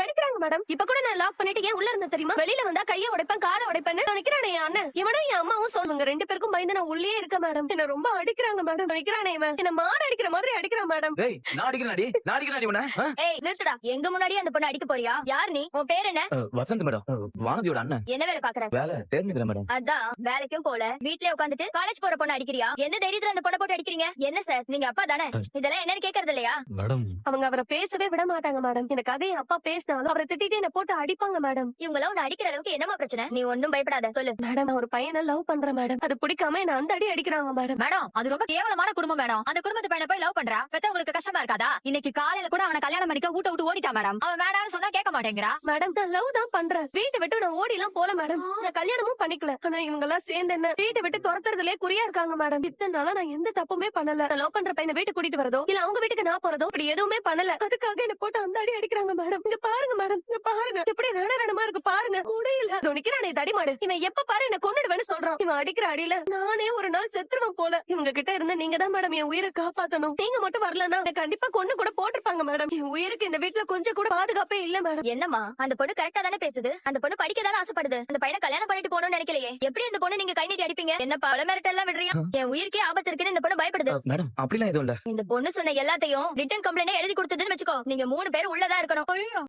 நடிக்கிறாங்க மேடம். இப்ப கூட நான் லாக் பண்ணிட்டு ஏன் உள்ள இருந்தேன் தெரியுமா? வெளியில வந்தா கைய உடைப்பேன், கால உடைப்பேன்னு நினைக்கிறானே என் அண்ணன். இவனும் என் அம்மாவும் சொல்லுங்க 2 பேருக்கும் பயந்து நான் உள்ளே இருக்க மேடம். என்ன ரொம்ப அடிக்கிறாங்க மேடம். நினைக்கிறானே இவன். என்ன மாடு அடிக்கிற மாதிரி அடிக்கிறான் மேடம். ஏய் நான் அடிக்கிறேன்டி. நான் அடிக்கிறேன்டி உன்னை. ஏய் நிறுத்துடா. எங்க முன்னாடியே அந்த பொண்ணு அடிக்க போறியா? யார் நீ? உன் பேர் என்ன? வசந்த் மேடம். வானதியோட அண்ணன். என்ன வேலை பாக்குற? வேலை தேர்ந்தெடுக்கிறேன் மேடம். அதான் வேலைக்கும் போல வீட்லயே உட்காந்துட்டு காலேஜ் போற பொண்ணு அடிக்கிறியா? என்ன தைரியத்துல அந்த பொண்ணை போட்டு அடிக்கிறீங்க? என்ன சார் நீங்க அப்பா தானே? இதெல்லாம் என்னன்னு கேக்குறது இல்லையா? மேடம் அவங்க அவரை பேசவே விட மாட்டாங்க மேடம். எனக்காக என் அப்பா பேசினாலும் அவரை திட்டிட்டு என்ன போட்டு அடிப்பாங்க மேடம். இவங்களாம் உன்னை அடிக்கிற அளவுக்கு என்னமா பிரச்சனை? நீ ஒண்ணும் பயப்படாத சொல்லு. மேடம் நான் ஒரு பையனை லவ் பண்றேன் மேடம். அது பிடிக்காம என்ன அந்த அடி அடிக்கிறாங்க மேடம். மேடம் அது ரொம்ப கேவலமான குடும்பம் மேடம். அந்த குடும்பத்து பையனை போய் லவ் பண்றா பெத்தவங்களுக்கு கஷ்டமா இருக்காதா? இன்னைக்கு காலையில கூட அவனை கல்யாணம் பண்ணிக்க வீட்டை விட்டு ஓடிட்டா மேடம். அவன் வேணாம்னு சொன்னா கேட்க மாட்டேங்கிறா. மேடம் நான் லவ் தான் பண்றேன். வீட்டை விட்டு நான் ஓடி எல்லாம் போல மேடம். நான் கல்யாணமும் பண்ணிக்கல. ஆனா இவங்க எல்லாம் சேர்ந்து என்ன வீட்டை விட்டு துரத்துறதுலே குறியா இருக்காங்க மேடம். இத்தனை நாளா நான் எந்த தப்புமே பண்ணல. நான் லவ் பண்ற பையனை வீட்டுக்கு கூட்டிட்டு வரதோ இல்ல அவங்க வீட்டுக்கு நான் போறதோ அப்படி எதுவுமே பண்ணல. அதுக்காக என்ன போட்டு அந்த அடி அடிக்கிறாங்க மேடம். இங்க பாருங்க மேடம், இங்க பாருங்க எப்படி ரணரணமா இருக்கு பாருங்க. முடியல. அது நிக்கிறானே தடிமாடு. இவன் எப்ப பாரு என்ன கொன்னுடுவேன்னு சொல்றான். இவன் அடிக்கிற அடியில நானே ஒரு நாள் செத்துருவேன் போல. இவங்க கிட்ட இருந்து நீங்க தான் மேடம் என் உயிரை காப்பாத்தணும். நீங்க மட்டும் வரலன்னா கண்டிப்பா கொன்னு கூட போட்டிருப்பாங்க மேடம். என் உயிருக்கு இந்த வீட்டுல கொஞ்சம் கூட பாதுகாப்பே இல்ல மேடம். என்னம்மா அந்த பொண்ணு கரெக்டா தானே பேசுது? அந்த பொண்ணு படிக்க தானே ஆசைப்படுது. அந்த பையனை கல்யாணம் பண்ணிட்டு போகணும்னு நினைக்கலையே. எப்படி அந்த பொண்ணு நீங்க கை நீட்டி அடிப்பீங்க? என்ன பல மிரட்டெல்லாம் விடுறியா? என் உயிருக்கே ஆபத்து இருக்குன்னு இந்த பொண்ணு பயப்படுது. மேடம் அப்படிலாம் எதுவும் இல்ல. இந்த பொண்ணு சொன்ன எல்லாத்தையும் ரிட்டன் கம்ப்ளைண்ட் எழுதி கொடுத்ததுன்னு வச்சுக்கோ. நீங்க 3 பேர் உள்ளதா இருக்கணும்.